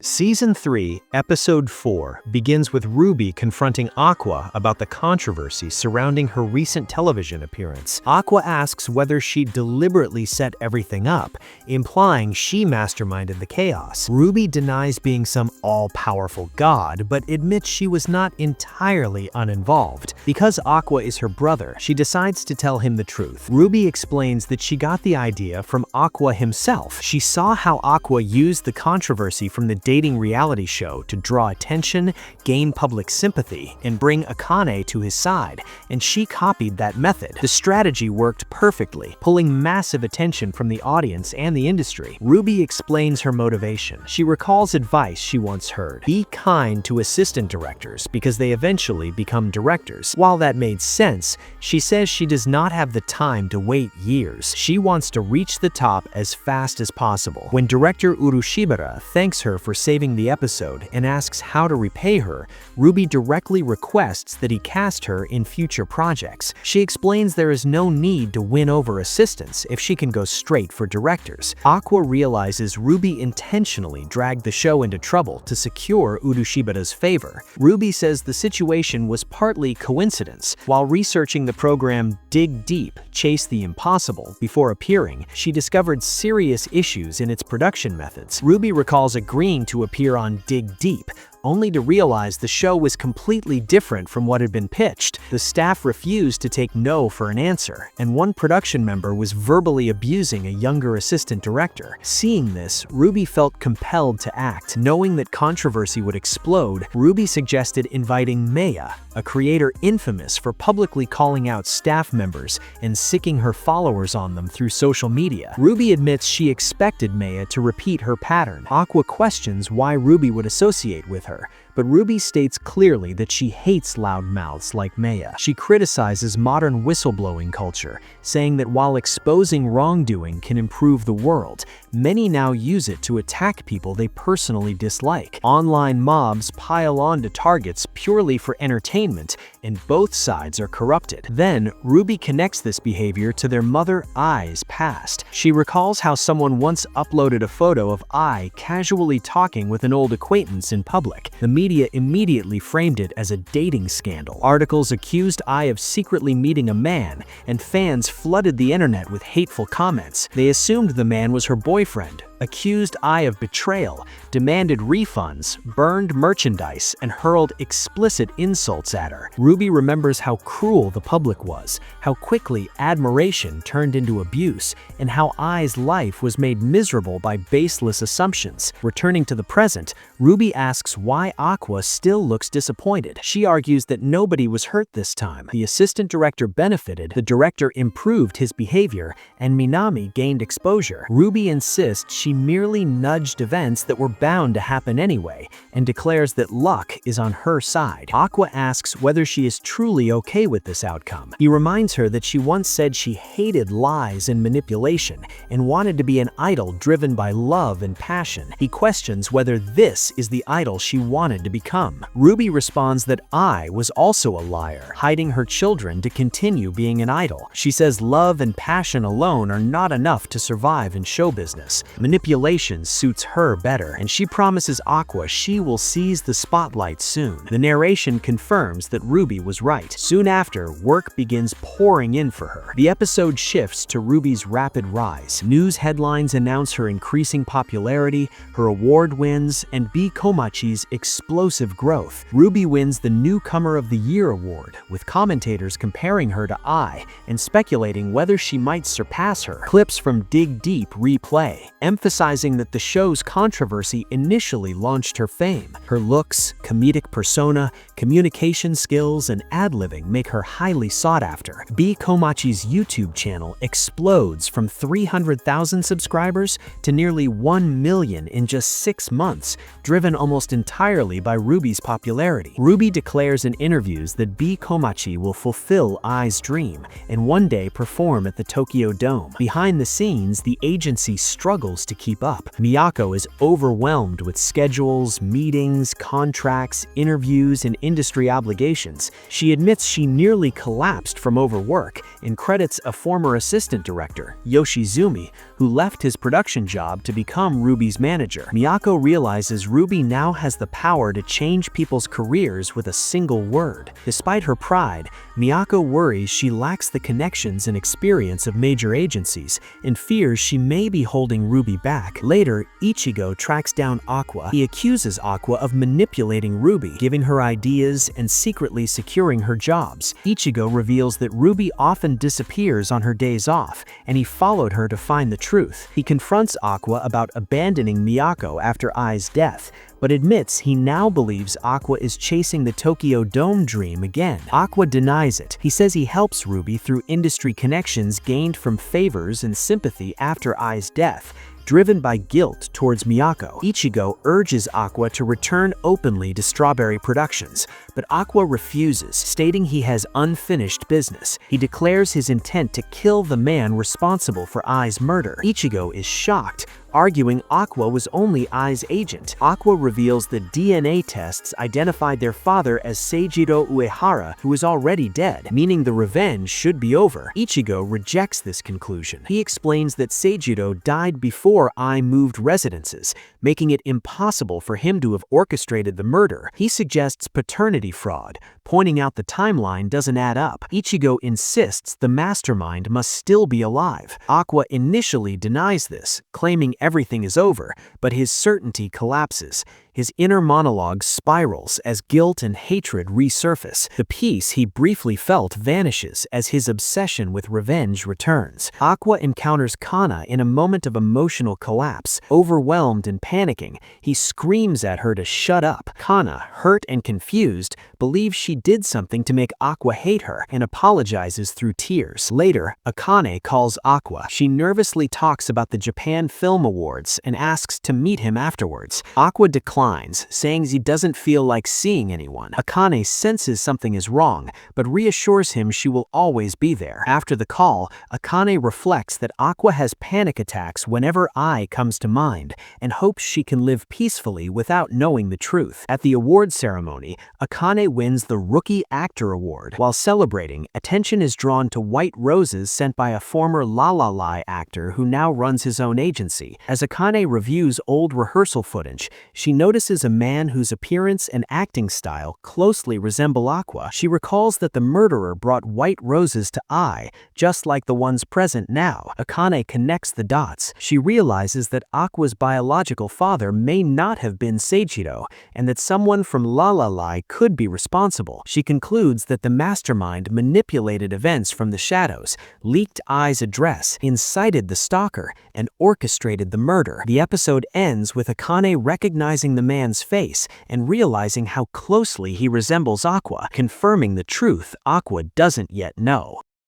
Season 3, Episode 4 begins with Ruby confronting Aqua about the controversy surrounding her recent television appearance. Aqua asks whether she deliberately set everything up, implying she masterminded the chaos. Ruby denies being some all-powerful god, but admits she was not entirely uninvolved. Because Aqua is her brother, she decides to tell him the truth. Ruby explains that she got the idea from Aqua himself. She saw how Aqua used the controversy from the dating reality show to draw attention, gain public sympathy, and bring Akane to his side, and she copied that method. The strategy worked perfectly, pulling massive attention from the audience and the industry. Ruby explains her motivation. She recalls advice she once heard: be kind to assistant directors because they eventually become directors. While that made sense, she says she does not have the time to wait years. She wants to reach the top as fast as possible. When director Urushibara thanks her for saving the episode and asks how to repay her, Ruby directly requests that he cast her in future projects. She explains there is no need to win over assistants if she can go straight for directors. Aqua realizes Ruby intentionally dragged the show into trouble to secure Urushibara's favor. Ruby says the situation was partly coincidence. While researching the program Dig Deep, Chase the Impossible before appearing, she discovered serious issues in its production methods. Ruby recalls agreeing to appear on Dig Deep, only to realize the show was completely different from what had been pitched. The staff refused to take no for an answer, and one production member was verbally abusing a younger assistant director. Seeing this, Ruby felt compelled to act. Knowing that controversy would explode, Ruby suggested inviting Maya, a creator infamous for publicly calling out staff members and sicking her followers on them through social media. Ruby admits she expected Maya to repeat her pattern. Aqua questions why Ruby would associate with her, but Ruby states clearly that she hates loudmouths like Maya. She criticizes modern whistleblowing culture, saying that while exposing wrongdoing can improve the world, many now use it to attack people they personally dislike. Online mobs pile on to targets purely for entertainment, and both sides are corrupted. Then, Ruby connects this behavior to their mother Ai's past. She recalls how someone once uploaded a photo of Ai casually talking with an old acquaintance in public. The media immediately framed it as a dating scandal. Articles accused Ai of secretly meeting a man, and fans flooded the internet with hateful comments. They assumed the man was her boyfriend, accused Ai of betrayal, demanded refunds, burned merchandise, and hurled explicit insults at her. Ruby remembers how cruel the public was, how quickly admiration turned into abuse, and how Ai's life was made miserable by baseless assumptions. Returning to the present, Ruby asks why Aqua still looks disappointed. She argues that nobody was hurt this time. The assistant director benefited, the director improved his behavior, and Minami gained exposure. Ruby insists she merely nudged events that were bound to happen anyway, and declares that luck is on her side. Aqua asks whether she is truly okay with this outcome. He reminds her that she once said she hated lies and manipulation, and wanted to be an idol driven by love and passion. He questions whether this is the idol she wanted to become. Ruby responds that Ai was also a liar, hiding her children to continue being an idol. She says love and passion alone are not enough to survive in show business. Manipulation suits her better, and she promises Aqua she will seize the spotlight soon. The narration confirms that Ruby was right. Soon after, work begins pouring in for her. The episode shifts to Ruby's rapid rise. News headlines announce her increasing popularity, her award wins, and B-Komachi's explosive growth. Ruby wins the Newcomer of the Year award, with commentators comparing her to Ai and speculating whether she might surpass her. Clips from Dig Deep replay, emphasizing that the show's controversy initially launched her fame. Her looks, comedic persona, communication skills, and ad-libbing make her highly sought after. B-Komachi's YouTube channel explodes from 300,000 subscribers to nearly 1 million in just 6 months, driven almost entirely by Ruby's popularity. Ruby declares in interviews that B-Komachi will fulfill Ai's dream and one day perform at the Tokyo Dome. Behind the scenes, the agency struggles to keep up. Miyako is overwhelmed with schedules, meetings, contracts, interviews, and industry obligations. She admits she nearly collapsed from overwork and credits a former assistant director, Yoshizumi, who left his production job to become Ruby's manager. Miyako realizes Ruby now has the power to change people's careers with a single word. Despite her pride, Miyako worries she lacks the connections and experience of major agencies and fears she may be holding Ruby back. Later, Ichigo tracks down Aqua. He accuses Aqua of manipulating Ruby, giving her ideas and secretly securing her jobs. Ichigo reveals that Ruby often disappears on her days off, and he followed her to find the truth. He confronts Aqua about abandoning Miyako after Ai's death, but admits he now believes Aqua is chasing the Tokyo Dome dream again. Aqua denies it. He says he helps Ruby through industry connections gained from favors and sympathy after Ai's death, driven by guilt towards Miyako. Ichigo urges Aqua to return openly to Strawberry Productions, but Aqua refuses, stating he has unfinished business. He declares his intent to kill the man responsible for Ai's murder. Ichigo is shocked, arguing Aqua was only Ai's agent. Aqua reveals the DNA tests identified their father as Seijiro Uehara, who is already dead, meaning the revenge should be over. Ichigo rejects this conclusion. He explains that Seijiro died before Ai moved residences, making it impossible for him to have orchestrated the murder. He suggests paternity fraud, pointing out the timeline doesn't add up. Ichigo insists the mastermind must still be alive. Aqua initially denies this, claiming everything is over, but his certainty collapses. His inner monologue spirals as guilt and hatred resurface. The peace he briefly felt vanishes as his obsession with revenge returns. Aqua encounters Kana in a moment of emotional collapse. Overwhelmed and panicking, he screams at her to shut up. Kana, hurt and confused, believes she did something to make Aqua hate her and apologizes through tears. Later, Akane calls Aqua. She nervously talks about the Japan Film Awards and asks to meet him afterwards. Aqua declines, saying he doesn't feel like seeing anyone. Akane senses something is wrong, but reassures him she will always be there. After the call, Akane reflects that Aqua has panic attacks whenever Ai comes to mind, and hopes she can live peacefully without knowing the truth. At the award ceremony, Akane wins the Rookie Actor Award. While celebrating, attention is drawn to white roses sent by a former La La La actor who now runs his own agency. As Akane reviews old rehearsal footage, she notices a man whose appearance and acting style closely resemble Aqua. She recalls that the murderer brought white roses to Ai, just like the ones present now. Akane connects the dots. She realizes that Aqua's biological father may not have been Seijiro, and that someone from La La La could be responsible. She concludes that the mastermind manipulated events from the shadows, leaked Ai's address, incited the stalker, and orchestrated the murder. The episode ends with Akane recognizing the man's face and realizing how closely he resembles Aqua, confirming the truth Aqua doesn't yet know.